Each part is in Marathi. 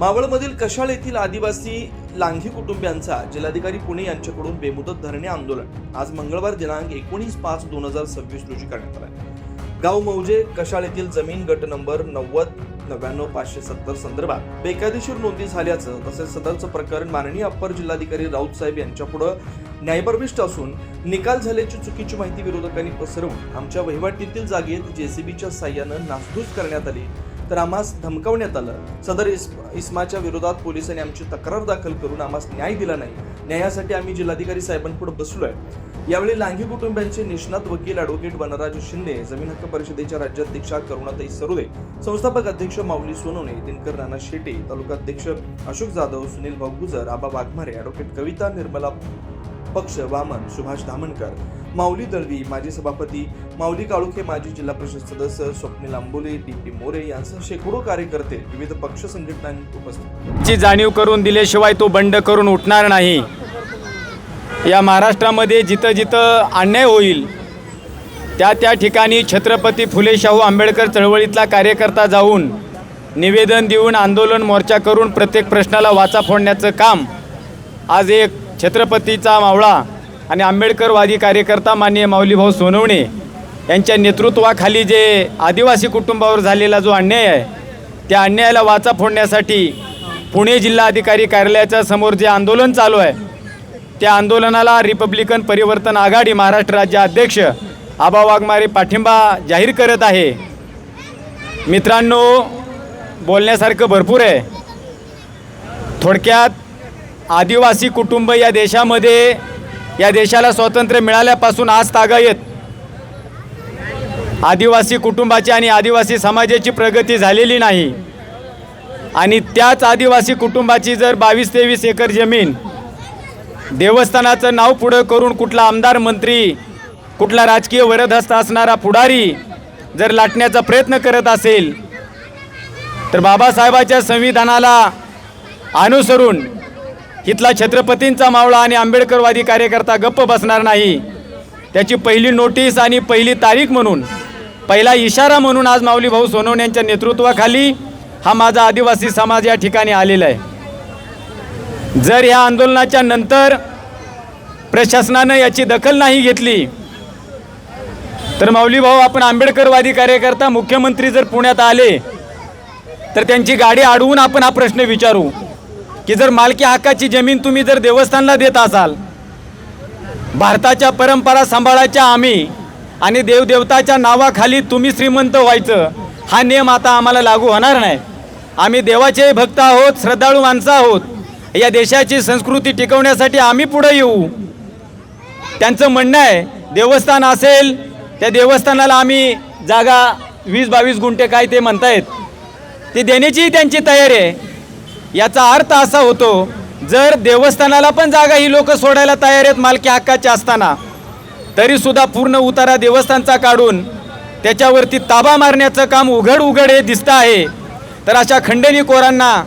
मावळमधील कशाळ येथील आदिवासी लांघी कुटुंबियांचा जिल्हाधिकारी पुणे यांच्याकडून बेमुदत धरणे आंदोलन आज मंगळवार दिनांक 19/5/2026 रोजी करण्यात आले. गाव मौजे कशाळ येथील जमीन गट नंबर 90-99-570 संदर्भात बेकायदेशीर नोंदी झाल्याचं तसेच सदरचं प्रकरण माननीय अप्पर जिल्हाधिकारी राऊत साहेब यांच्यापुढे न्यायप्रविष्ट असून निकाल झाल्याची चुकीची माहिती विरोधकांनी पसरवून आमच्या वहिवाटीतील जागेत जेसीबीच्या साह्यानं नासधूस करण्यात आली, तर आम्हास धमकावण्यात आलं. सदर इसमाच्या विरोधात पोलिसांनी आमची तक्रार दाखल करून आम्हास न्याय दिला नाही. न्यायासाठी आम्ही जिल्हाधिकारी साहेबांपुढे बसलोय. यावेळी लांघी कुटुंबियांचे निष्णात वकील ॲडव्होकेट वनराज शिंदे, जमीन हक्क परिषदेच्या राज्याध्यक्षा करुणाताई सरोदे, संस्थापक अध्यक्ष माऊली सोनवणे, दिनकर नाना शेटे, तालुका अध्यक्ष अशोक जाधव, सुनील भाऊ गुजर, आबा वाघमारे, ॲडव्होकेट कविता निर्मला पक्ष वामन, सुभाष धामणकर, माऊली दळवी, माजी सभापती माऊली काळुखे, माजी जिल्हा परिषद सदस्य स्वप्नील आंबोले, डी.पी. मोरे यांसह शेकडो कार्यकर्ते विविध पक्ष संघटनांनी उपस्थित ची जाणीव करून दिल्याशिवाय तो बंड करून उठणार नाही. या महाराष्ट्रामध्ये जिथं जिथं अन्याय होईल त्या ठिकाणी छत्रपती फुले शाहू आंबेडकर चळवळीतला कार्यकर्ता जाऊन निवेदन देऊन आंदोलन मोर्चा करून प्रत्येक प्रश्नाला वाचा फोडण्याचं काम आज एक छत्रपतीचा मावळा आणि आंबेडकरवादी कार्यकर्ता माननीय माऊलीभाऊ सोनवणे यांच्या नेतृत्वाखाली जे आदिवासी कुटुंबावर झालेला जो अन्याय आहे त्या अन्यायाला वाचा फोडण्यासाठी पुणे जिल्हाधिकारी कार्यालयाच्या समोर जे आंदोलन चालू आहे त्या आंदोलनाला रिपब्लिकन परिवर्तन आघाडी महाराष्ट्र राज्य अध्यक्ष आबा वाघमारे पाठिंबा जाहीर करत आहे. मित्रांनो, बोलण्यासारखं भरपूर आहे. थोडक्यात आदिवासी कुटुंब या देशामध्ये, या देशाला स्वातंत्र्य मिळाल्यापासून आज तागायत आदिवासी कुटुंबाची आणि आदिवासी समाजाची प्रगती झालेली नाही. आणि त्याच आदिवासी कुटुंबाची जर 22-23 एकर जमीन देवस्थानाचं नाव पुढं करून कुठला आमदार, मंत्री, कुठला राजकीय वरदहस्त असणारा पुढारी जर लाटण्याचा प्रयत्न करत असेल तर बाबासाहेबाच्या संविधानाला अनुसरून इथला छत्रपतींचा मावळा आणि आंबेडकरवादी कार्यकर्ता गप्प बसणार नाही. त्याची पहिली नोटीस आणि पहिली तारीख म्हणून, पहिला इशारा म्हणून आज माऊलीभाऊ सोनवणे यांच्या नेतृत्वाखाली हा माझा आदिवासी समाज या ठिकाणी आलेला आहे. जर या आंदोलनाच्या नंतर प्रशासनानं याची दखल नाही घेतली तर माऊलीभाऊ, आपण आंबेडकरवादी कार्यकर्ता, मुख्यमंत्री जर पुण्यात आले तर त्यांची गाडी अडवून आपण हा प्रश्न विचारू की जर मालकी हक्काची जमीन तुम्ही जर देवस्थानला देत असाल, भारताच्या परंपरा सांभाळायच्या आम्ही आणि देवदेवताच्या नावाखाली तुम्ही श्रीमंत व्हायचं, हा नियम आता आम्हाला लागू होणार नाही. आम्ही देवाचे भक्त आहोत, श्रद्धाळू माणसं आहोत. या देशाची संस्कृती टिकवण्यासाठी आम्ही पुढे येऊ. त्यांचं म्हणणं आहे देवस्थान असेल त्या देवस्थानाला आम्ही जागा 20-22 गुंठे काय ते म्हणतायत ती देण्याचीही त्यांची तयारी आहे. याचा अर्थ असा होतो, जर देवस्थानाला पण जागा ही लोक सोडायला तयार आहेत मालकी हक्काचे असताना, तरीसुद्धा पूर्ण उतारा देवस्थानचा काढून त्याच्यावरती ताबा मारण्याचं काम उघड हे दिसतं आहे. तर अशा खंडणीखोरांना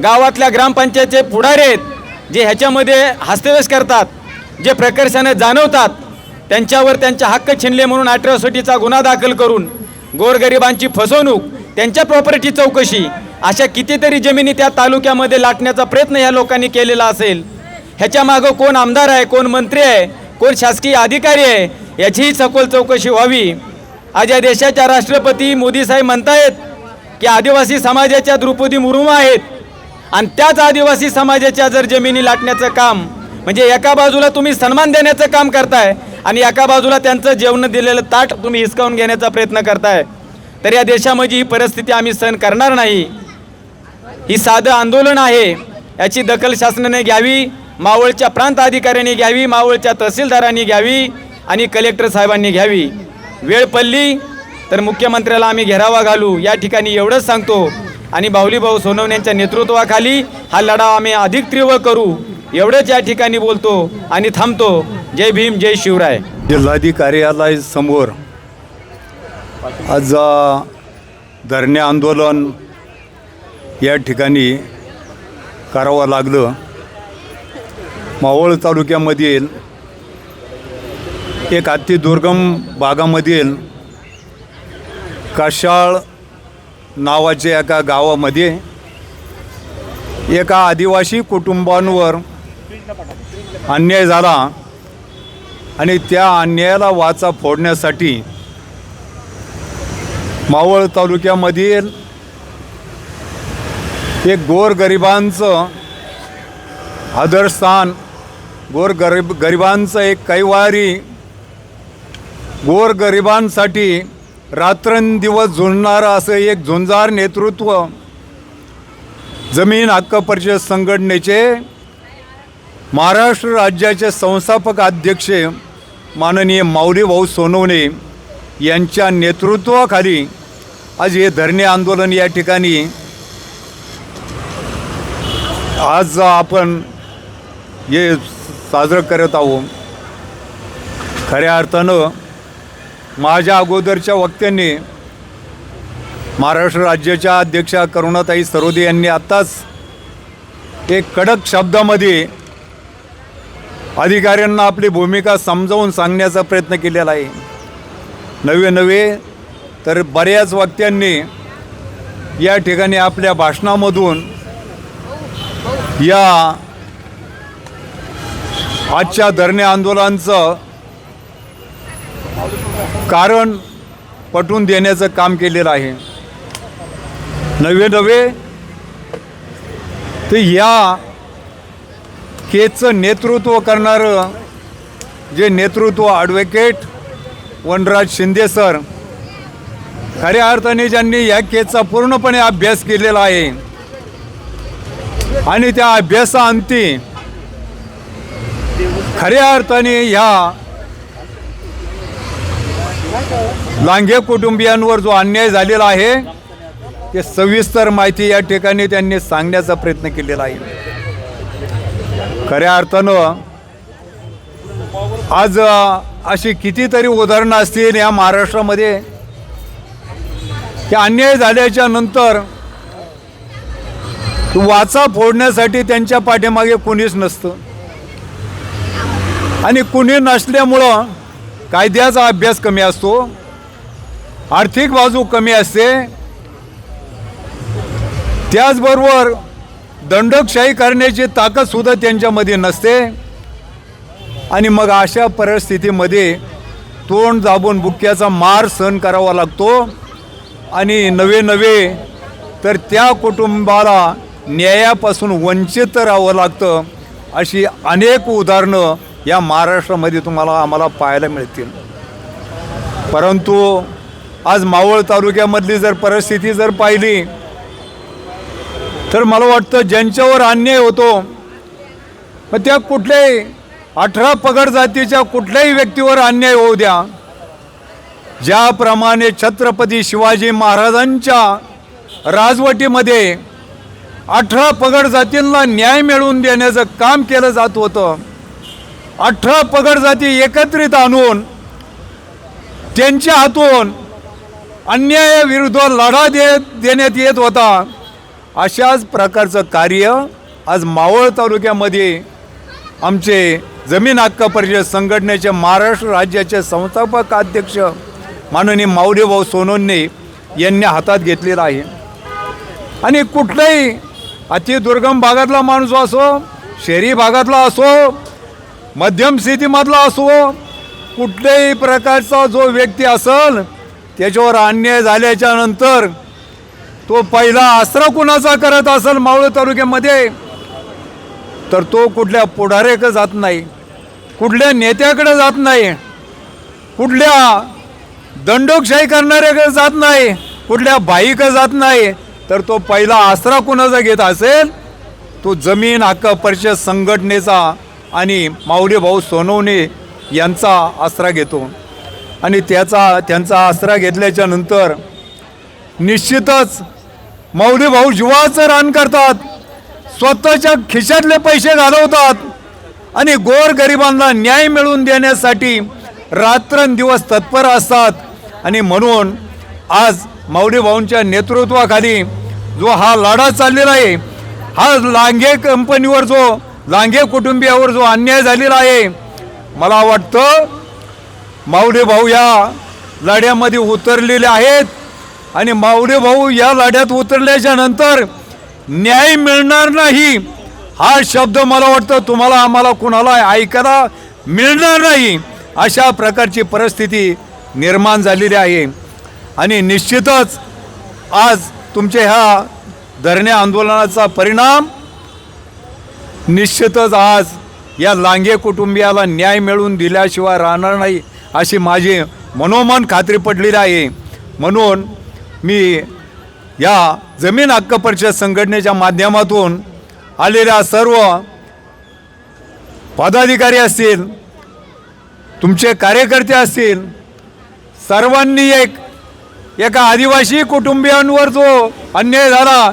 गावातल्या ग्रामपंचायतचे पुढारी आहेत जे ह्याच्यामध्ये हस्तक्षेप करतात, जे प्रकर्षाने जाणवतात, त्यांच्यावर त्यांच्या हक्क छिनले म्हणून अॅट्रॉसिटीचा गुन्हा दाखल करून गोरगरिबांची फसवणूक, त्यांच्या प्रॉपर्टी चौकशी, अशा कितीतरी जमिनी त्या तालुक्यामध्ये लाटण्याचा प्रयत्न या लोकांनी केलेला असेल. ह्याच्या मागं कोण आमदार आहे, कोण मंत्री आहे, कोण शासकीय अधिकारी आहे, याचीही सखोल चौकशी व्हावी. आज या देशाच्या राष्ट्रपती मोदी साहेब म्हणतायत की आदिवासी समाजाच्या द्रौपदी मुर्मू आहेत आणि त्याच आदिवासी समाजाच्या जर जमिनी लाटण्याचं काम, म्हणजे एका बाजूला तुम्ही सन्मान देण्याचं काम करताय आणि एका बाजूला त्यांचं जेवण दिलेलं ताट तुम्ही हिसकावून घेण्याचा प्रयत्न करताय, तर या देशामध्ये ही परिस्थिती आम्ही सहन करणार नाही. ही साधं आंदोलन आहे, याची दखल शासनाने घ्यावी, मावळच्या प्रांत अधिकाऱ्यांनी घ्यावी, मावळच्या तहसीलदारांनी घ्यावी आणि कलेक्टर साहेबांनी घ्यावी. वेळ पडली तर मुख्यमंत्र्याला आम्ही घेरावा घालू, या ठिकाणी एवढंच सांगतो. आणि माऊलीभाऊ सोनवणे यांच्या नेतृत्वाखाली हा लढा आम्ही अधिक तीव्र करू, एवढंच या ठिकाणी बोलतो आणि थांबतो. जय भीम, जय शिवराय. जिल्हाधिकारी कार्यालयासमोर आज धरणे आंदोलन या ठिकाणी करावं लागलं. मावळ तालुक्यामधील एक अतिदुर्गम भागामधील कशाळ नावाच्या एका गावामध्ये एका आदिवासी कुटुंबांवर अन्याय झाला आणि त्या अन्यायाला वाचा फोडण्यासाठी मावळ तालुक्यामधील एक गोरगरिबांचं आदरस्थान, गरिबांचं एक कैवारी, गोरगरिबांसाठी रात्रंदिवस झुंजणारं असं एक झुंजार नेतृत्व जमीन हक्क परिषद संघटनेचे महाराष्ट्र राज्याचे संस्थापक अध्यक्ष माननीय माऊली भाऊ सोनवणे यांच्या नेतृत्वाखाली आज हे धरणे आंदोलन या ठिकाणी आज आपण हे साजरं करत आहोत. खऱ्या अर्थानं माझ्या अगोदरच्या वक्त्यांनी महाराष्ट्र राज्याच्या अध्यक्षा करुणाताई सरोदे यांनी आत्ताच एक कडक शब्दामध्ये अधिकाऱ्यांना आपली भूमिका समजावून सांगण्याचा प्रयत्न केलेला आहे. नव्हे तर बऱ्याच वक्त्यांनी या ठिकाणी आपल्या भाषणामधून या आजच्या धरणे आंदोलनाचं कारण पटवून देण्याचं काम केलेलं आहे. नव्हे तर या केसचं नेतृत्व करणारं जे नेतृत्व ॲडव्होकेट वनराज शिंदे सर, खऱ्या अर्थाने ज्यांनी या केसचा पूर्णपणे अभ्यास केलेला आहे आणि त्या अभ्यासाअंती खऱ्या अर्थाने ह्या लांघे कुटुंबियांवर जो अन्याय झालेला आहे ते सविस्तर माहिती या ठिकाणी त्यांनी सांगण्याचा प्रयत्न केलेला आहे. खऱ्या अर्थानं आज अशी कितीतरी उदाहरणं असतील या महाराष्ट्रामध्ये की अन्याय झाल्याच्या नंतर वाचा फोडण्यासाठी त्यांच्या पाठीमागे कुणीच नसतं आणि कुणी नसल्यामुळं कायद्याचा अभ्यास कमी असतो, आर्थिक बाजू कमी असते, त्याचबरोबर दंडकशाही करण्याची ताकदसुद्धा त्यांच्यामध्ये नसते आणि मग अशा परिस्थितीमध्ये तोंड दाबून बुक्क्याचा मार सहन करावा लागतो आणि नवे तर त्या कुटुंबाला न्यायापासून वंचित राहावं लागतं. अशी अनेक उदाहरणं या महाराष्ट्रामध्ये आम्हाला पाहायला मिळतील. परंतु आज मावळ तालुक्यामधली जर परिस्थिती जर पाहिली तर मला वाटतं ज्यांच्यावर अन्याय होतो मग त्या कुठल्याही 18 पगड जातीच्या कुठल्याही व्यक्तीवर अन्याय होऊ द्या, ज्याप्रमाणे छत्रपती शिवाजी महाराजांच्या राजवटीमध्ये 18 पगड जातींना न्याय मिळवून देण्याचं काम केलं जात होतं. 18 पगड जाती एकत्रित आणून त्यांच्या हातून अन्यायाविरुद्ध लढा देण्यात येत होता. अशाच प्रकारचं कार्य आज मावळ तालुक्यामध्ये आमचे जमीन हक्क परिषद संघटनेचे महाराष्ट्र राज्याचे संस्थापक अध्यक्ष माननीय माऊली भाऊ सोनवणे यांनी हातात घेतलेला आहे. आणि कुठल्याही अतिदुर्गम भागातला माणूस असो, शहरी भागातला असो, मध्यम स्थितीमधला असो, कुठल्याही प्रकारचा जो व्यक्ती असेल त्याच्यावर अन्याय झाल्याच्या नंतर तो पहिला आसरा कुणाचा करत असेल मावळ तालुक्यामध्ये तर तो कुठल्या पुढाऱ्याकडे जात नाही, कुठल्या नेत्याकडे जात नाही, कुठल्या दंडोकशाही करणाऱ्याकडे जात नाही, कुठल्या बाईकडे जात नाही, तर तो पहिला आसरा कुणाचा घेत असेल तो जमीन हक्क परिषद संघटनेचा आणि माऊली भाऊ सोनवणे यांचा आसरा घेतो. आणि त्यांचा आसरा घेतल्याच्या नंतर निश्चितच माऊली भाऊ जीवाचं रान करतात, स्वतःच्या खिशातले पैसे घालवतात आणि गोरगरिबांना न्याय मिळवून देण्यासाठी रात्रंदिवस तत्पर असतात. आणि म्हणून आज माऊली भाऊंच्या नेतृत्वाखाली जो हा लढा चाललेला आहे, हा लांघे कंपनीवर लांघे कुटुंबियावर जो अन्याय झालेला आहे, मला वाटतं माऊली भाऊ या लढ्यामध्ये उतरलेले आहेत आणि माऊली भाऊ या लढ्यात उतरल्याच्या नंतर न्याय मिळणार नाही हा शब्द मला वाटतं तुम्हाला आम्हाला कुणाला ऐकायला मिळणार नाही, अशा प्रकारची परिस्थिती निर्माण झालेली आहे. आणि निश्चितच आज तुमच्या ह्या धरणे आंदोलनाचा परिणाम निश्चितच आज या लांघे कुटुंबियाला न्याय मिळवून दिल्याशिवाय राहणार नाही अशी माझी मनोमन खात्री पडलेली आहे. म्हणून मी या जमीन हक्क परिषद संघटनेच्या माध्यमातून आलेल्या सर्व पदाधिकारी असतील, तुमचे कार्यकर्ते असतील, सर्वांनी एका आदिवासी कुटुंबियांवर जो अन्याय झाला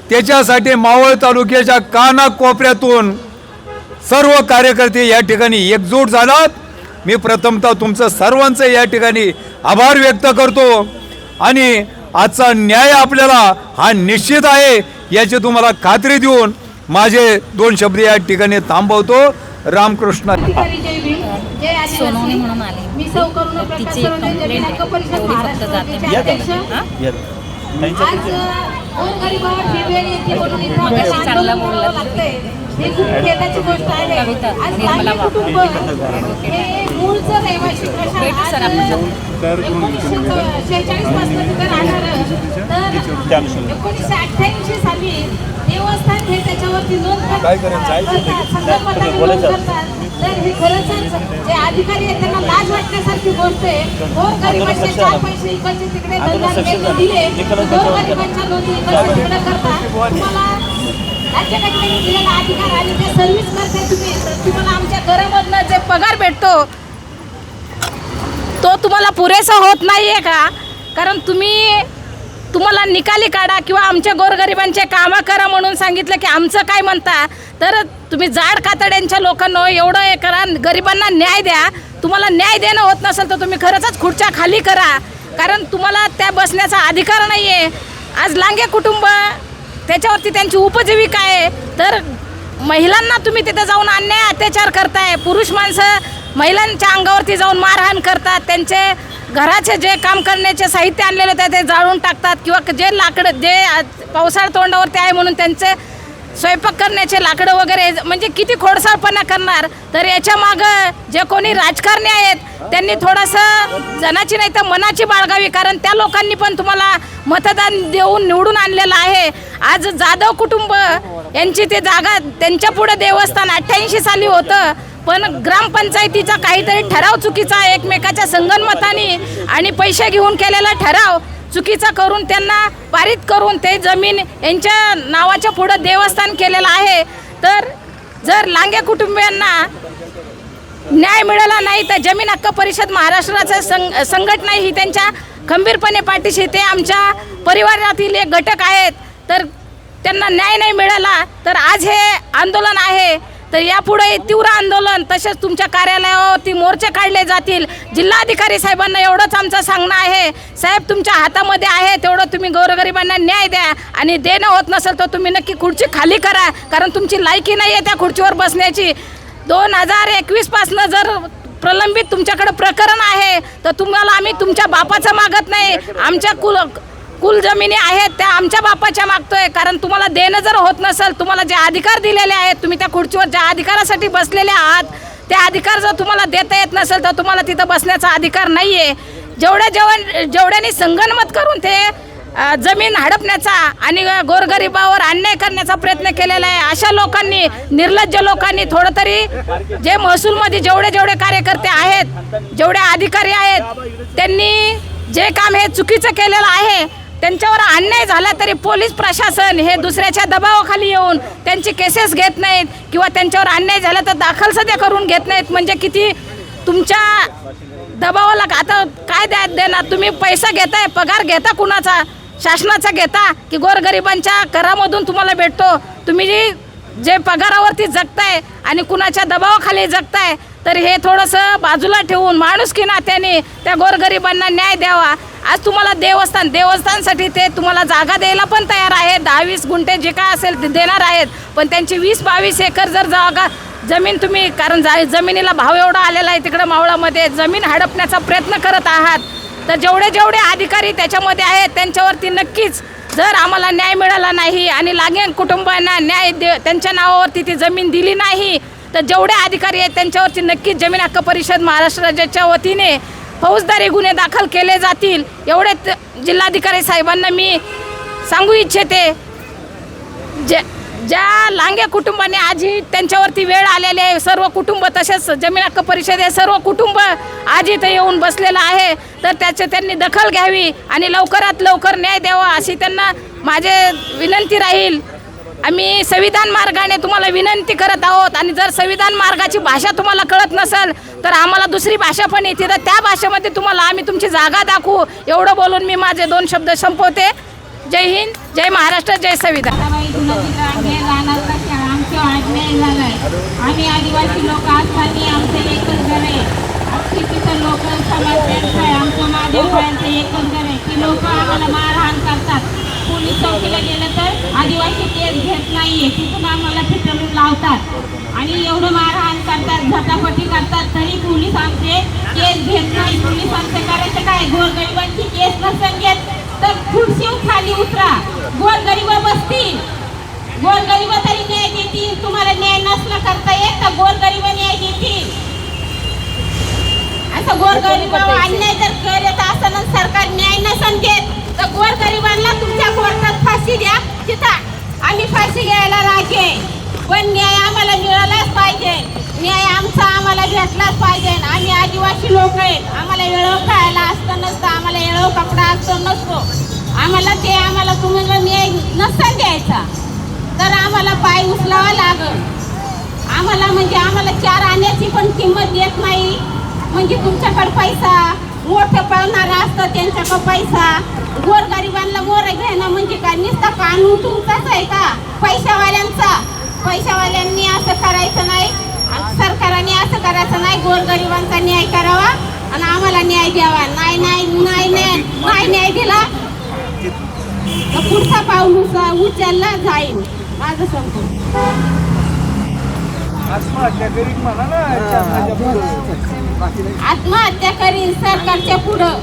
त्याच्यासाठी मावळ तालुक्याच्या कानाकोपऱ्यातून सर्व कार्यकर्ते या ठिकाणी एकजूट झालात. मी प्रथमतः तुमचं सर्वांचं या ठिकाणी आभार व्यक्त करतो आणि आजचा न्याय आपल्याला हा निश्चित आहे याची तुम्हाला खात्री देऊन माझे 2 शब्द या ठिकाणी थांबवतो. रामकृष्ण. सोनवणे म्हणून आले. तिची कंप्लेंट एवढी फक्त जाते. मगाशी चांगला बोलला कविता निर्मला बापू. भेटू सर आपण. 1988 साली देवस्थान हे त्याच्यावरती नोंद तर हे खरंच जे अधिकारी आहेत त्यांना लाज वाटण्यासारखी गोष्ट आहे. गोरगरिबांचे 4 पैसे इकडचे तिकडे दिले, गोरगरिबांच्या नोंदी इकडचे तिकडे करता. तुम्हाला राज्यघटनेने दिलेला अधिकार आणि ते सर्व्हिस करते तुम्ही, तुम्हाला आमच्या घरामधनं जे पगार भेटतो तो तुम्हाला पुरेसा होत नाहीये का? कारण तुम्हाला निकाली काढा किंवा आमच्या गोरगरिबांचे कामं करा म्हणून सांगितलं की आमचं काय म्हणता, तर तुम्ही जाड कातड्यांच्या लोकांना एवढं हे करा, गरिबांना न्याय द्या. तुम्हाला न्याय देणं होत नसेल तर तुम्ही खरंच खुर्च्या खाली करा, कारण तुम्हाला त्या बसण्याचा अधिकार नाही आहे. आज लांघे कुटुंब त्याच्यावरती त्यांची उपजीविका आहे, तर महिलांना तुम्ही तिथे जाऊन अन्याय अत्याचार करताय. पुरुष माणसं महिलांच्या अंगावरती जाऊन मारहाण करतात, त्यांचे घराचे जे काम करण्याचे साहित्य आणलेले होते ते जाळून टाकतात किंवा जे लाकडं जे पावसाळ तोंडावरती आहे म्हणून त्यांचे स्वयंपाक करण्याचे लाकडं वगैरे म्हणजे किती खोडसाळपणा करणार. तर याच्या मागं जे कोणी राजकारणी आहेत त्यांनी थोडंसं जनाची नाही तर मनाची बाळगावी, कारण त्या लोकांनी पण तुम्हाला मतदान देऊन निवडून आणलेलं आहे. आज जाधव कुटुंब यांची ते जागा त्यांच्या पुढे देवस्थान 88 साली होतं, पण ग्रामपंचायतीचा काहीतरी ठराव चुकीचा एकमेकाच्या संगनमताने आणि पैसे घेऊन केलेला ठराव चुकीचा करून त्यांना पारित करून ते जमीन यांच्या नावाच्या पुढं देवस्थान केलेलं आहे. तर जर लांघे कुटुंबियांना न्याय मिळाला नाही तर जमीन हक्क परिषद महाराष्ट्राचं संघटना ही त्यांच्या खंबीरपणे पाठीशी, ते आमच्या परिवारातील एक घटक आहेत. तर त्यांना न्याय नाही मिळाला तर आज हे आंदोलन आहे. तर यापुढे तीव्र आंदोलन तसेच तुमच्या कार्यालयावरती मोर्चे काढले जातील. जिल्हाधिकारी साहेबांना एवढंच आमचं सांगणं आहे, साहेब तुमच्या हातामध्ये आहे तेवढं तुम्ही गोरगरिबांना न्याय द्या आणि देणं होत नसेल तर तुम्ही नक्की खुर्ची खाली करा, कारण तुमची लायकी नाही आहे त्या खुर्चीवर बसण्याची. 2021 पासनं जर प्रलंबित तुमच्याकडे प्रकरण आहे तर तुम्हाला आम्ही तुमच्या बापाचं मागत नाही, आमच्या कुल जमिनी आहेत त्या आमच्या बापाच्या मागतोय. कारण तुम्हाला देणं जर होत नसेल, तुम्हाला जे अधिकार दिलेले आहेत, तुम्ही त्या खुर्चीवर ज्या अधिकारासाठी बसलेले आहात ते अधिकार जर तुम्हाला देता येत नसेल तर तुम्हाला तिथं बसण्याचा अधिकार नाही आहे. जेवढ्यांनी संगनमत करून ते जमीन हडपण्याचा आणि गोरगरिबावर अन्याय करण्याचा प्रयत्न केलेला आहे, अशा लोकांनी, निर्लज्ज लोकांनी थोडं तरी जे महसूलमध्ये जेवढे कार्यकर्ते आहेत, जेवढे अधिकारी आहेत, त्यांनी जे काम हे चुकीचं केलेलं आहे, त्यांच्यावर अन्याय झाला तरी पोलीस प्रशासन हे दुसऱ्याच्या दबावाखाली येऊन त्यांची केसेस घेत नाहीत किंवा त्यांच्यावर अन्याय झाला तर दाखल सध्या करून घेत नाहीत. म्हणजे किती तुमच्या दबावाला आता काय देणार तुम्ही? पैसा घेताय, पगार घेता कुणाचा? शासनाचा घेता की गोरगरिबांच्या करामधून तुम्हाला भेटतो? तुम्ही जे पगारावरती जगताय आणि कुणाच्या दबावाखाली जगताय, तर हे थोडंसं बाजूला ठेवून माणुसकी नात्याने त्या गोरगरिबांना न्याय द्यावा. आज तुम्हाला देवस्थानसाठी ते तुम्हाला जागा द्यायला पण तयार आहेत, 10-20 गुंठे जे काय असेल ते देणार आहेत, पण त्यांची 20-22 एकर जर जागा जमीन तुम्ही, कारण जमिनीला भाव एवढा आलेला आहे तिकडं मावळामध्ये, जमीन हडपण्याचा प्रयत्न करत आहात. तर जेवढे अधिकारी त्याच्यामध्ये आहेत त्यांच्यावरती नक्कीच जर आम्हाला न्याय मिळाला नाही आणि लांगे कुटुंबांना त्यांच्या नावावरती ती जमीन दिली नाही तर जेवढे अधिकारी आहेत त्यांच्यावरती नक्कीच जमीन हक्क परिषद महाराष्ट्र राज्याच्या वतीने फौजदारी गुन्हे दाखल केले जातील एवढे जिल्हाधिकारी साहेबांना मी सांगू इच्छिते. ज्या लांगे कुटुंबाने आजही त्यांच्यावरती वेळ आलेली आहे, सर्व कुटुंब तसेच जमीन हक्क परिषद हे सर्व कुटुंब आज इथं येऊन बसलेलं आहे, तर त्यांनी दखल घ्यावी आणि लवकरात लवकर न्याय द्यावा अशी त्यांना माझे विनंती राहील. आम्ही संविधान मार्गाने तुम्हाला विनंती करत आहोत आणि जर संविधान मार्गाची भाषा तुम्हाला कळत नसेल तर आम्हाला दुसरी भाषा पण येते, तर त्या भाषेमध्ये तुम्हाला आम्ही तुमची जागा दाखवू. एवढं बोलून मी माझे 2 शब्द संपवते. जय हिंद, जय महाराष्ट्र, जय संविधान. आम्ही आदिवासी लोक असताना आमचे एकच घर आहे. तिथं लोक समाज आहे आमचं महादेवपर्यंत एकच घर आहे की लोक आम्हाला मारहाण करतात. पोलीस चौकीला गेलं तर आदिवासी केस घेत नाहीये, तिथून आम्हाला फिटवून लावतात आणि एवढं मारहाण करतात, झटापटी करतात, तरी पोलीस आमचे केस घेत नाही. पोलीस आमचं करायचं काय? गोरगरिबांची केस नसेल घेत तर खुर्शीवर खाली उतरा, गोरगरीब बसतील, गोरगरीब तरी न्याय देतील. तुम्हाला न्याय नसला करता येत तर गोरगरीब न्याय देतील. असं गोरगरिबावर अन्याय जर करत असं सरकार न्याय नसन देत तर गोरगरिबांना तुमच्या कोर्टात फाशी द्या, तिथं आम्ही फाशी घ्यायला राखे. पण न्याय आम्हाला मिळालाच पाहिजे, न्याय आमचा आम्हाला भेटलाच पाहिजे. आम्ही आदिवासी लोक आहेत, आम्हाला वेळो खायला असतं नसतं, आम्हाला वेळो कपडा असतो नसतो, आम्हाला तुम्हाला न्याय नसतं द्यायचा तर आम्हाला पाय उचलावा लागल. आम्हाला म्हणजे आम्हाला 4 आण्याची पण किंमत देत नाही. म्हणजे तुमच्याकडे पैसा मोठं पाळणारा असतं त्यांच्याकडे पैसा, गोरगरिबांना मोर घेणं म्हणजे काय नुसतं कानून तुमचाच आहे का? पैशावाल्यांचा. पैशावाल्यांनी असं करायचं नाही, सरकारने असं करायचं नाही. गोरगरिबांचा न्याय करावा आणि आम्हाला न्याय द्यावा. नाही न्याय दिला तर पुढचा पाऊल उचलला जाईल. माझं संपूर्ण आत्महत्या करीन सरकारच्या पुढं.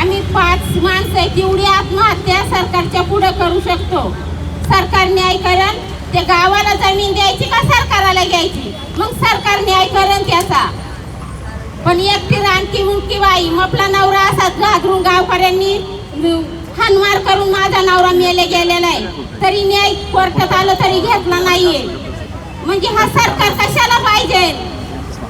आम्ही 5 माणसं आहे तेवढी आत्महत्या सरकारच्या पुढं करू शकतो. सरकार न्याय करण, ते गावाला जमीन द्यायची का सरकाराला द्यायची? मग सरकार न्याय करण त्याचा. पण एकटी रानकी मुंकी बाई आपला नवरा असाच घाबरून गावकऱ्यांनी हानमार करून माझा नवरा मेले गेलेला आहे, तरी न्याय कोर्टात आलं तरी घेतला नाहीये. म्हणजे हा सरकार कशाला पाहिजे?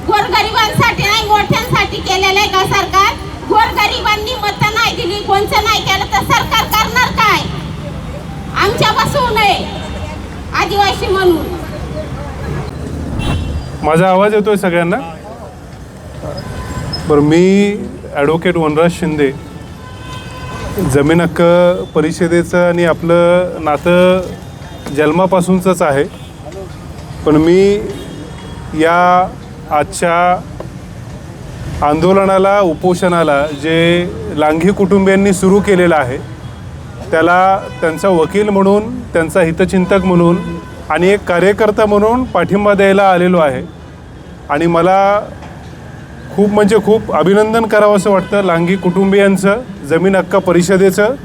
गोरगरिबांसाठी नाही मोठ्यांसाठी केलेलं आहे का सरकार? गोरगरिबांनी मत नाही दिली, कोणचं नाही केलं तर सरकार करणार काय? आमच्यापासून आहे आदिवासी म्हणून. माझा आवाज येतोय सगळ्यांना? बरं, मी ॲडव्होकेट वनराज शिंदे. जमीन हक्क परिषदेचं आणि आपलं नातं जन्मापासूनचंच आहे, पण मी या आजच्या आंदोलनाला, उपोषणाला जे लांघी कुटुंबियांनी सुरू केलेलं आहे त्याला त्यांचा वकील म्हणून, त्यांचा हितचिंतक म्हणून आणि एक कार्यकर्ता म्हणून पाठिंबा द्यायला आलेलो आहे. आणि मला खूप अभिनंदन करावं असं वाटतं लांघी कुटुंबियांचं, जमीन हक्क परिषदेचं,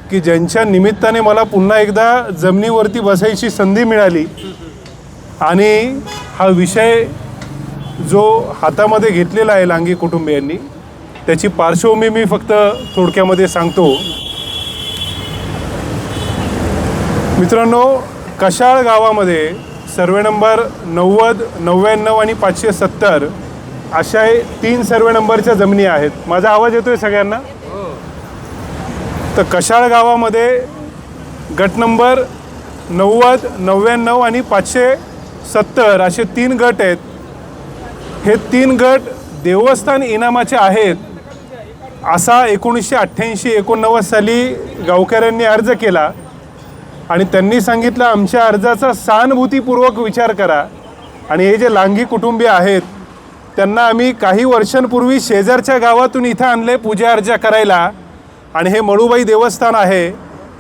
की ज्यांच्या निमित्ताने मला पुन्हा एकदा जमिनीवरती बसायची संधी मिळाली. आणि हा विषय जो हातामध्ये घेतलेला आहे लांघी कुटुंबियांनी, त्याची पार्श्वभूमी मी फक्त थोडक्यामध्ये सांगतो. मित्रांनो, कशाळ गावामध्ये सर्वे नंबर 90, 99 आणि 570 अशा 3 सर्वे नंबरच्या जमिनी आहेत. माझा आवाज येतोय सगळ्यांना? तर कशाळ गावामध्ये गट नंबर 90, 99 आणि 570 असे 3 गट आहेत. हे 3 गट देवस्थान इनामाचे आहेत असा 1988-89 साली गावकऱ्यांनी अर्ज केला आणि त्यांनी सांगितलं आमच्या अर्जाचा सहानुभूतीपूर्वक विचार करा. आणि हे जे लांघी कुटुंबीय आहेत त्यांना आम्ही काही वर्षांपूर्वी शेजारच्या गावातून इथं आणले पूजा अर्चा करायला. आणि हे मळूबाई देवस्थान आहे,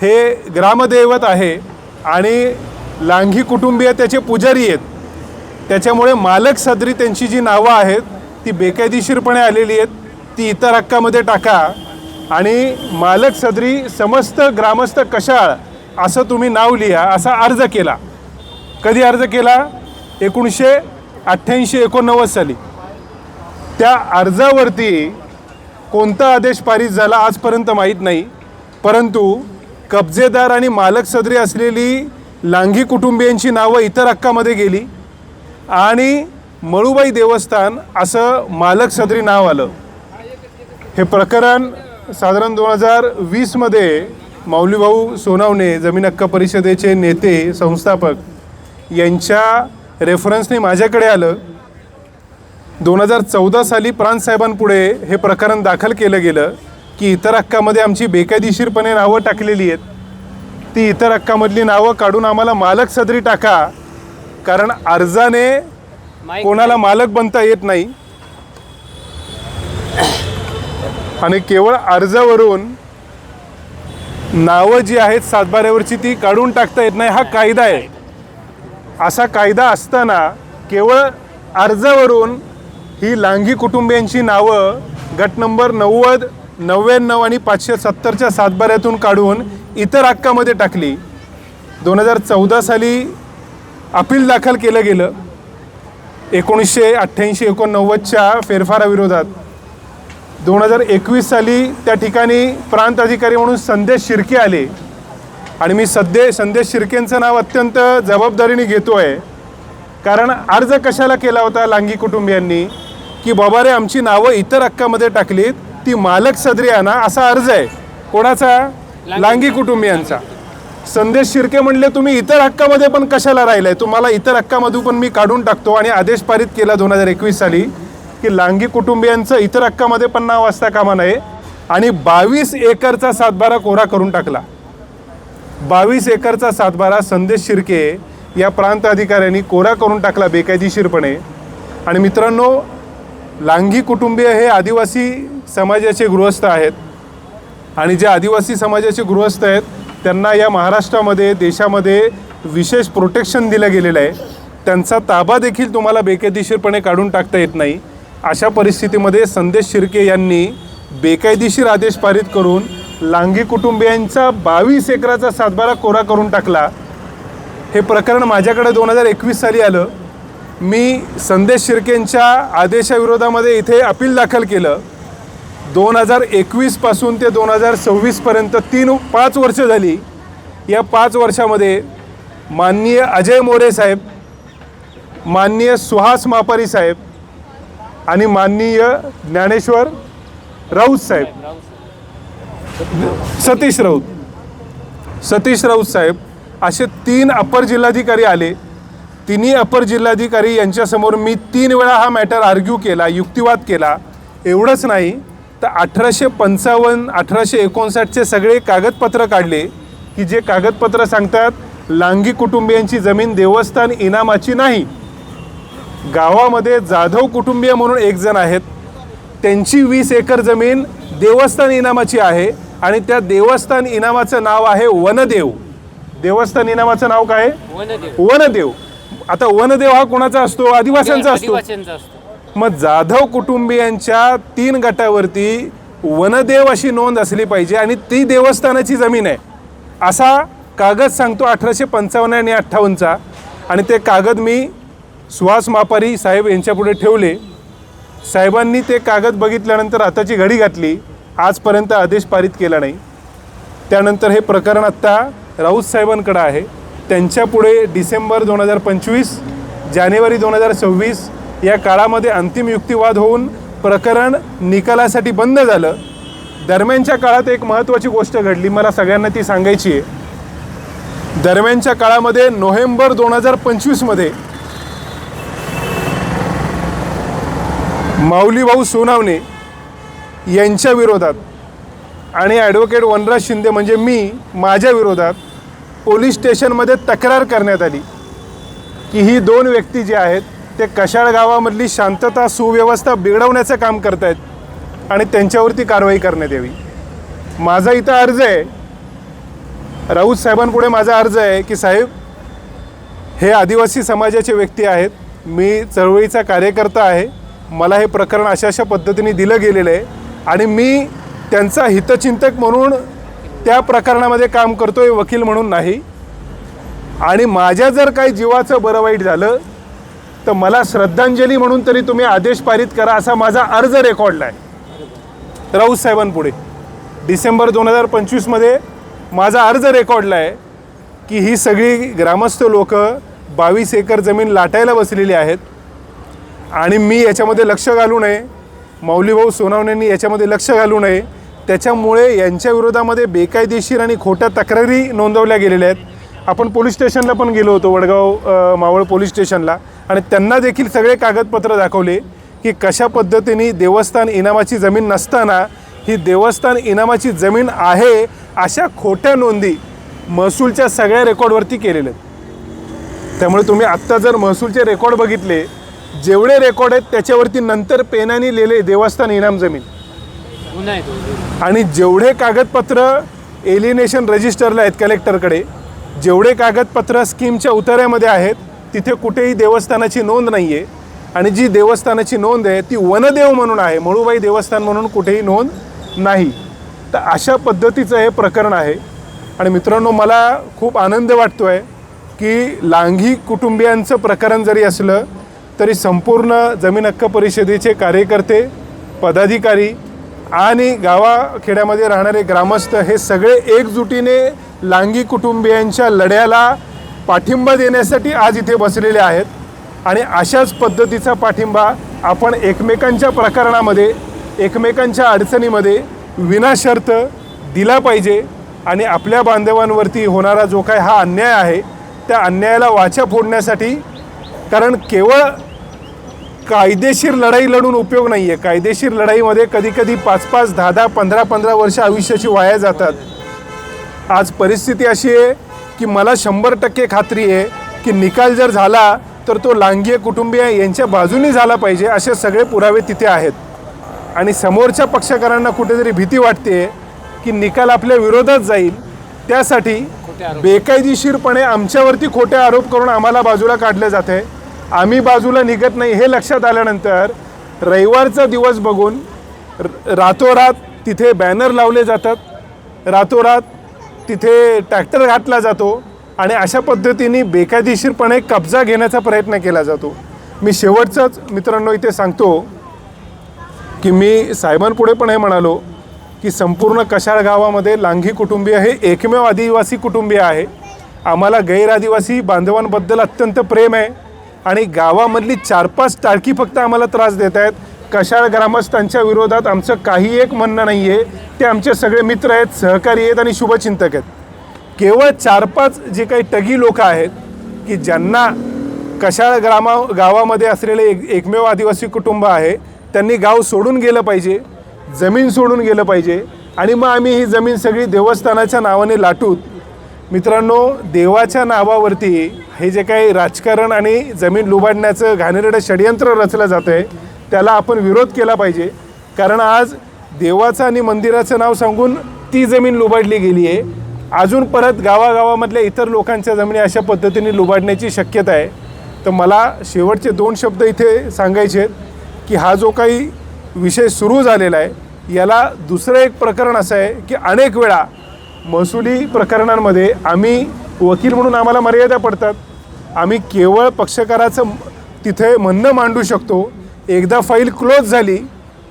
हे ग्रामदैवत आहे आणि लांघी कुटुंबीय त्याचे पुजारी आहेत. त्याच्यामुळे मालक सदरी त्यांची जी नावं आहेत ती बेकायदेशीरपणे आलेली आहेत, ती इतर हक्कामध्ये टाका. आणि मालक सदरी समस्त ग्रामस्थ कशाळ असं तुम्ही नाव लिहा असा अर्ज केला. कधी अर्ज केला? 1988-89 साली. त्या अर्जावरती कोणता आदेश पारित झाला आजपर्यंत माहीत नाही, परंतु कब्जेदार आणि मालक सदरी असलेली लांघी कुटुंबियांची नावं इतर हक्कामध्ये गेली आणि मळूबाई देवस्थान असं मालक सदरी नाव आलं. हे प्रकरण साधारण 2020मध्ये माऊलीभाऊ सोनावणे जमीन हक्क परिषदेचे नेते संस्थापक यांच्या रेफरन्सने माझ्याकडे आलं. 2014 साली प्रांतसाहेबांपुढे हे प्रकरण दाखल केलं गेलं की इतर हक्कामध्ये आमची बेकायदेशीरपणे नावं टाकलेली आहेत, ती इतर हक्कामधली नावं काढून आम्हाला मालक सदरी टाका, कारण अर्जाने कोणाला मालक बनता येत नाही आणि केवळ अर्जावरून नावं जी आहेत सातबाऱ्यावरची ती काढून टाकता येत नाही. हा कायदा आहे. असा कायदा असताना केवळ अर्जावरून ही लांघी कुटुंबियांची नावं गट नंबर 90, 99 आणि 570च्या सातबाऱ्यातून काढून इतर हक्कामध्ये टाकली. 2014 साली अपील दाखल केलं गेलं 1988-89च्या फेरफाराविरोधात. 2021 साली त्या ठिकाणी प्रांत अधिकारी म्हणून संदेश शिर्के आले आणि मी संदेश शिर्केंचं नाव अत्यंत जबाबदारीने घेतो आहे, कारण अर्ज कशाला केला होता लांघी कुटुंबियांनी की बाबा रे आमची नावं इतर हक्कामध्ये टाकलीत, ती मालक सदरी आणा असा अर्ज आहे. कोणाचा? लांघी कुटुंबियांचा. संदेश शिर्के म्हणले तुम्ही इतर हक्कामध्ये पण कशाला राहिलाय, तुम्हाला इतर हक्कामधून पण मी काढून टाकतो आणि आदेश पारित केला 2021 साली की लांघी कुटुंबियांचं इतर हक्कामध्ये पण नाव असता कामा नये आणि 22 एकरचा सातबारा कोरा करून टाकला. 22 एकरचा सातबारा संदेश शिर्के या प्रांत अधिकाऱ्यांनी कोरा करून टाकला बेकायदेशीरपणे. आणि मित्रांनो, लांघी कुटुंबीय हे आदिवासी समाजाचे गृहस्थ आहेत आणि जे आदिवासी समाजाचे गृहस्थ आहेत त्यांना या महाराष्ट्रामध्ये देशामध्ये विशेष प्रोटेक्शन दिलं गेलेलं आहे. त्यांचा ताबा देखील तुम्हाला बेकायदेशीरपणे काढून टाकता येत नाही. अशा परिस्थितीमध्ये संदेश शिर्के यांनी बेकायदेशीर आदेश पारित करून लांघी कुटुंबियांचा 22 एकराचा सातबारा कोरा करून टाकला. हे प्रकरण माझ्याकडे 2021 साली आलं. मी संदेश शिर्केंच्या आदेशाविरोधामध्ये इथे अपील दाखल केलं. 2021 पासून ते 2026पर्यंत 5 वर्ष झाली. या 5 वर्षामध्ये माननीय अजय मोरे साहेब, माननीय सुहास मापारी साहेब आणि माननीय ज्ञानेश्वर राऊत साहेब, सतीश राऊत साहेब असे 3 अपर जिल्हाधिकारी आले. तिन्ही अपर जिल्हाधिकारी यांच्यासमोर मी 3 वेळा हा मॅटर आर्ग्यू केला, युक्तिवाद केला. एवढंच नाही तर 1855, 1859चे सगळे कागदपत्र काढले की जे कागदपत्र सांगतात लांघी कुटुंबियांची जमीन देवस्थान इनामाची नाही. गावामध्ये जाधव कुटुंबीय म्हणून एक जण आहेत, त्यांची 20 एकर जमीन देवस्थान इनामाची आहे आणि त्या देवस्थान इनामाचं नाव आहे वनदेव. देवस्थान इनामाचं नाव काय? वनदेव. आता वनदेव हा कोणाचा असतो? आदिवासींचा असतो. मग जाधव कुटुंबियांच्या 3 गटावरती वनदेव अशी नोंद असली पाहिजे आणि ती देवस्थानाची जमीन आहे असा कागद सांगतो 1855 आणि 58चा. आणि ते कागद मी सुहास मापारी साहेब यांच्यापुढे ठेवले. साहेबांनी ते कागद बघितल्यानंतर हाताची घडी घातली. आजपर्यंत आदेश पारित केला नाही. त्यानंतर हे प्रकरण आत्ता राऊत साहेबांकडे आहे. त्यांच्यापुढे डिसेंबर 2025, जानेवारी 2026 या काळामध्ये अंतिम युक्तिवाद होऊन प्रकरण निकालासाठी बंद झालं. दरम्यानच्या काळात एक महत्त्वाची गोष्ट घडली, मला सगळ्यांना ती सांगायची आहे. दरम्यानच्या काळामध्ये नोव्हेंबर 2025मध्ये माऊलीभाऊ सोनावणे यांच्या विरोधात आणि ॲडव्होकेट वनराज शिंदे म्हणजे माझ्या विरोधात पोलीस स्टेशनमध्ये तक्रार करण्यात आली की ही 2 व्यक्ती जे आहेत ते कशाळ गावामधली शांतता सुव्यवस्था बिघडवण्याचं काम करत आहेत आणि त्यांच्यावरती कारवाई करण्यात यावी. माझा इथं अर्ज आहे, राऊत साहेबांपुढे माझा अर्ज आहे की साहेब, हे आदिवासी समाजाचे व्यक्ती आहेत, मी चळवळीचा कार्यकर्ता आहे, मला हे प्रकरण अशा पद्धतीने दिलं गेलेलं आहे आणि मी त्यांचा हितचिंतक म्हणून त्या प्रकरणामध्ये काम करतोय, वकील म्हणून नाही. आणि माझ्या जर काही जीवाचं बरं वाईट झालं तर मला श्रद्धांजली म्हणून तरी तुम्ही आदेश पारित करा असा माझा अर्ज रेकॉर्डला आहे राऊत साहेबांपुढे. डिसेंबर 2025मध्ये माझा अर्ज रेकॉर्डला आहे की ही सगळी ग्रामस्थ लोक 22 एकर जमीन लाटायला बसलेली आहेत आणि मी याच्यामध्ये लक्ष घालू नये, मौलीभाऊ सोनावणेंनी याच्यामध्ये लक्ष घालू नये. त्याच्यामुळे यांच्या विरोधामध्ये बेकायदेशीर आणि खोट्या तक्रारी नोंदवल्या गेलेल्या आहेत. आपण पोलीस स्टेशनला पण गेलो होतो, वडगाव मावळ पोलीस स्टेशनला, आणि त्यांना देखील सगळे कागदपत्र दाखवले की कशा पद्धतीने देवस्थान इनामाची जमीन नसताना ही देवस्थान इनामाची जमीन आहे अशा खोट्या नोंदी महसूलच्या सगळ्या रेकॉर्डवरती केलेल्या आहेत. त्यामुळे तुम्ही आत्ता जर महसूलचे रेकॉर्ड बघितले, जेवढे रेकॉर्ड आहेत त्याच्यावरती नंतर पेनाने लिहिले देवस्थान इनाम जमीन, आणि जेवढे कागदपत्र एलिनेशन रजिस्टरला आहेत कलेक्टरकडे, जेवढे कागदपत्र स्कीमच्या उतार्यामध्ये आहेत तिथे कुठेही देवस्थानाची नोंद नाही आहे. आणि जी देवस्थानाची नोंद आहे ती वनदेव म्हणून आहे, मळूबाई देवस्थान म्हणून कुठेही नोंद नाही. तर अशा पद्धतीचं हे प्रकरण आहे. आणि मित्रांनो, मला खूप आनंद वाटतो आहे की लांघी कुटुंबियांचं प्रकरण जरी असलं तरी संपूर्ण जमीन हक्क परिषदेचे कार्यकर्ते, पदाधिकारी आणि गावाखेड्यामध्ये राहणारे ग्रामस्थ हे सगळे एकजुटीने लांघी कुटुंबियांच्या लढ्याला पाठिंबा देण्यासाठी आज इथे बसलेले आहेत. आणि अशाच पद्धतीचा पाठिंबा आपण एकमेकांच्या प्रकरणामध्ये, एकमेकांच्या अडचणीमध्ये विनाशर्त दिला पाहिजे. आणि आपल्या बांधवांवरती होणारा जो काय हा अन्याय आहे त्या अन्यायाला वाचा फोडण्यासाठी, कारण केवळ कायदेशीर लढाई लढून उपयोग नाही आहे. कायदेशीर लढाईमध्ये कधीकधी 5-5, 10-10, 15-15 वर्ष आयुष्याची वाया जातात. आज परिस्थिती अशी आहे की मला 100% खात्री आहे की निकाल जर झाला तर तो लांघीय कुटुंबीय यांच्या बाजूने झाला पाहिजे, असे सगळे पुरावे तिथे आहेत. आणि समोरच्या पक्षकारांना कुठेतरी भीती वाटते की निकाल आपल्या विरोधात जाईल, त्यासाठी बेकायदेशीरपणे आमच्यावरती खोटे आरोप करून आम्हाला बाजूला काढले जाते. आम्ही बाजूला निघत नाही हे लक्षात आल्यानंतर रविवारचा दिवस बघून रातोरात तिथे बॅनर लावले जातात, रातोरात तिथे ट्रॅक्टर घातला जातो आणि अशा पद्धतीने बेकायदेशीरपणे कब्जा घेण्याचा प्रयत्न केला जातो. मी शेवटचंच मित्रांनो इथे सांगतो की मी साहेबांपुढे पण हे म्हणालो की संपूर्ण कशाळ गावामध्ये लांघी कुटुंबीय हे एकमेव आदिवासी कुटुंबीय आहे. आम्हाला गैर आदिवासी बांधवांबद्दल अत्यंत प्रेम आहे आणि गावामधली 4-5 टाळकी फक्त आम्हाला त्रास देत आहेत. कशाळ ग्रामस्थांच्या विरोधात आमचं काही एक म्हणणं नाही आहे. ते आमचे सगळे मित्र आहेत, सहकारी आहेत आणि शुभचिंतक आहेत. केवळ 4-5 जे काही टगी लोक आहेत की ज्यांना कशाळ गावामध्ये असलेले एकमेव आदिवासी कुटुंब आहे, त्यांनी गाव सोडून गेलं पाहिजे, जमीन सोडून गेलं पाहिजे आणि मग आम्ही ही जमीन सगळी देवस्थानाच्या नावाने लाटूत. मित्रांनो, देवाच्या नावावरती हे जे काही राजकारण आणि जमीन लुबाडण्याचं घाणेरडं षडयंत्र रचलं जातं आहे त्याला आपण विरोध केला पाहिजे. कारण आज देवाचं आणि मंदिराचं नाव सांगून ती जमीन लुबाडली गेली आहे. अजून परत गावागावामधल्या इतर लोकांच्या जमिनी अशा पद्धतीने लुबाडण्याची शक्यता आहे. तर मला शेवटचे 2 शब्द इथे सांगायचे आहेत की हा जो काही विषय सुरू झालेला आहे याला दुसरं एक प्रकरण असं आहे की अनेक वेळा महसुली प्रकरणांमध्ये आम्ही वकील म्हणून आम्हाला मर्यादा पडतात. आम्ही केवळ पक्षकाराचं तिथे म्हणणं मांडू शकतो. एकदा फाईल क्लोज झाली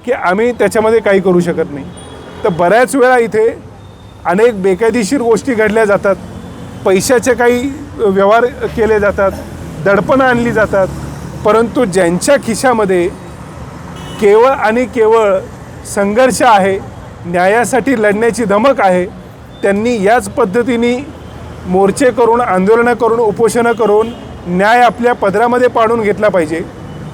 की आम्ही त्याच्यामध्ये काही करू शकत नाही. तर बऱ्याच वेळा इथे अनेक बेकायदेशीर गोष्टी घडल्या जातात, पैशाचे काही व्यवहार केले जातात, दडपणं आणली जातात. परंतु ज्यांच्या खिशामध्ये केवळ आणि केवळ संघर्ष आहे, न्यायासाठी लढण्याची धमक आहे, त्यांनी याच पद्धतीने मोर्चे करून, आंदोलनं करून, उपोषणं करून न्याय आपल्या पदरामध्ये पाडून घेतला पाहिजे.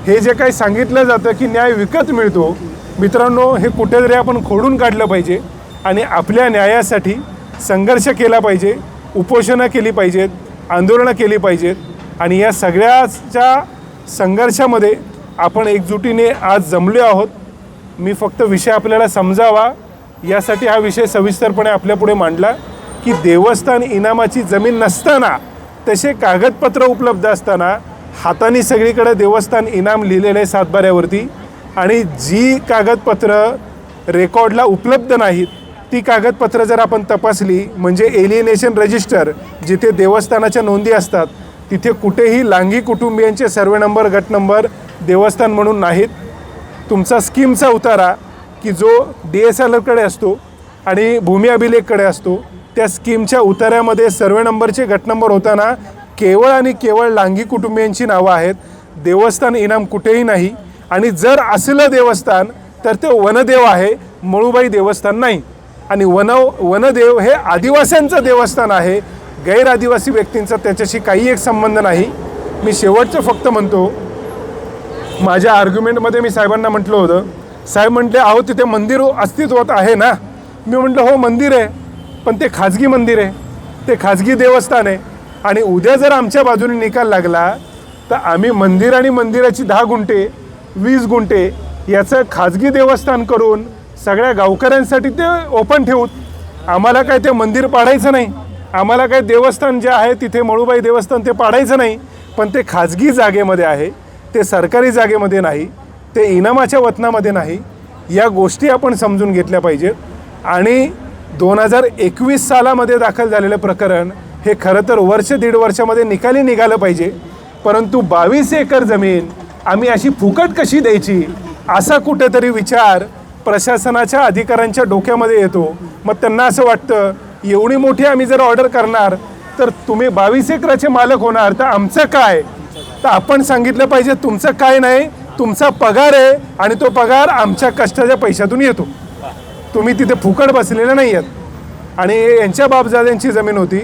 हे जे काही सांगितलं जातं की न्याय विकत मिळतो, मित्रांनो, हे कुठेतरी आपण खोडून काढलं पाहिजे आणि आपल्या न्यायासाठी संघर्ष केला पाहिजे, उपोषणं केली पाहिजेत, आंदोलनं केली पाहिजेत. आणि या सगळ्याच्या संघर्षामध्ये आपण एकजुटीने आज जमलो आहोत. मी फक्त विषय आपल्याला समजावा यासाठी हा विषय सविस्तरपणे आपल्यापुढे मांडला की देवस्थान इनामाची जमीन नसताना, तसे कागदपत्र उपलब्ध असताना हाताने सगळीकडे देवस्थान इनाम लिहिलेलं आहे सातबाऱ्यावरती. आणि जी कागदपत्र रेकॉर्डला उपलब्ध नाहीत. ती कागदपत्रं जर आपण तपासली म्हणजे एलियनेशन रजिस्टर जिथे देवस्थानाच्या नोंदी असतात तिथे कुठेही लांघी कुटुंबियांचे सर्वे नंबर गट नंबर देवस्थान म्हणून नाहीत. तुमचा स्कीमचा उतारा की जो DSLRकडे असतो आणि भूमी अभिलेखकडे असतो त्या स्कीमच्या उतार्यामध्ये सर्वे नंबरचे गट नंबर होताना केवळ आणि केवळ लांघी कुटुंबियांची नावं आहेत. देवस्थान इनाम कुठेही नाही. आणि जर असलं देवस्थान तर ते वनदेव आहे, मळूबाई देवस्थान नाही. आणि वनदेव हे आदिवासींचं देवस्थान आहे, गैर आदिवासी व्यक्तींचा त्याच्याशी काही एक संबंध नाही. मी शेवटचं फक्त म्हणतो, माझ्या आर्ग्युमेंटमध्ये मी साहेबांना म्हटलं होतं, साहेब म्हटले अहो तिथे मंदिर अस्तित्वात आहे ना. मी म्हटलं हो मंदिर आहे, पण ते खाजगी मंदिर आहे, ते खाजगी देवस्थान आहे. आणि उद्या जर आमच्या बाजूने निकाल लागला तर आम्ही मंदिर आणि मंदिराची 10 गुंठे 20 गुंठे याचं खाजगी देवस्थान करून सगळ्या गावकऱ्यांसाठी ते ओपन ठेवूत. आम्हाला काय ते मंदिर पाडायचं नाही, आम्हाला काय देवस्थान जे आहे तिथे मळूबाई देवस्थान ते पाडायचं नाही. पण ते खाजगी जागेमध्ये आहे, ते सरकारी जागेमध्ये नाही, ते इनामाच्या वतनामध्ये नाही. या गोष्टी आपण समजून घेतल्या पाहिजेत. आणि 2021 सालामध्ये दाखल झालेलं प्रकरण हे खरं तर वर्ष 1.5 वर्षामध्ये निकाली निघालं पाहिजे. परंतु 22 एकर जमीन आम्ही अशी फुकट कशी द्यायची असा कुठेतरी विचार प्रशासनाच्या अधिकाऱ्यांच्या डोक्यामध्ये येतो. मग त्यांना असं वाटतं एवढी मोठी आम्ही जर ऑर्डर करणार तर तुम्ही 22 एकराचे मालक होणार, तर आमचं काय? तर आपण सांगितलं पाहिजे तुमचं काय नाही, तुमचा पगार आहे आणि तो पगार आमच्या कष्टाच्या पैशातून येतो. तुम्ही तिथे फुकट बसलेले नाही आहेत. आणि यांच्या बापजाद्यांची जमीन होती,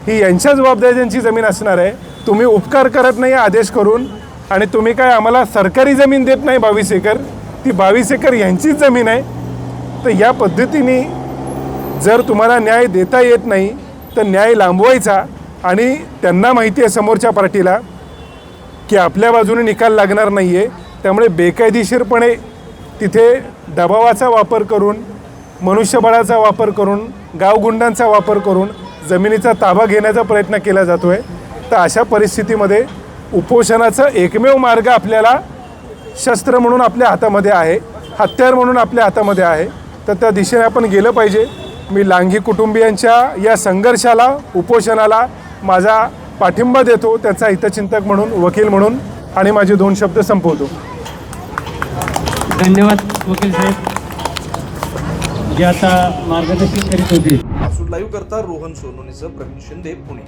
ही यांच्याच बापजाद्यांची जमीन असणार आहे. तुम्ही उपकार करत नाही आदेश करून, आणि तुम्ही काय आम्हाला सरकारी जमीन देत नाही 22 एकर, ती 22 एकर यांचीच जमीन आहे. तर या पद्धतीने जर तुम्हाला न्याय देता येत नाही तर न्याय लांबवायचा. आणि त्यांना माहिती आहे समोरच्या पार्टीला की आपल्या बाजूने निकाल लागणार नाही आहे, त्यामुळे बेकायदेशीरपणे तिथे दबावाचा वापर करून, मनुष्यबळाचा वापर करून, गावगुंडांचा वापर करून जमिनीचा ताबा घेण्याचा प्रयत्न केला जातो आहे. तर अशा परिस्थितीमध्ये उपोषणाचा एकमेव मार्ग आपल्याला शस्त्र म्हणून आपल्या हातामध्ये आहे, हत्यार म्हणून आपल्या हातामध्ये आहे. तर त्या दिशेने आपण गेलं पाहिजे. मी लांघी कुटुंबियांच्या या संघर्षाला, उपोषणाला माझा पाठिंबा देतो, त्याचा हितचिंतक म्हणून, वकील म्हणून, आणि माझे 2 शब्द संपवतो. धन्यवाद वकील साहेब जे आता मार्गदर्शन करीत होते. लाईव्ह करता रोहन सोनोनीसह प्रवीण शिंदे, पुणे.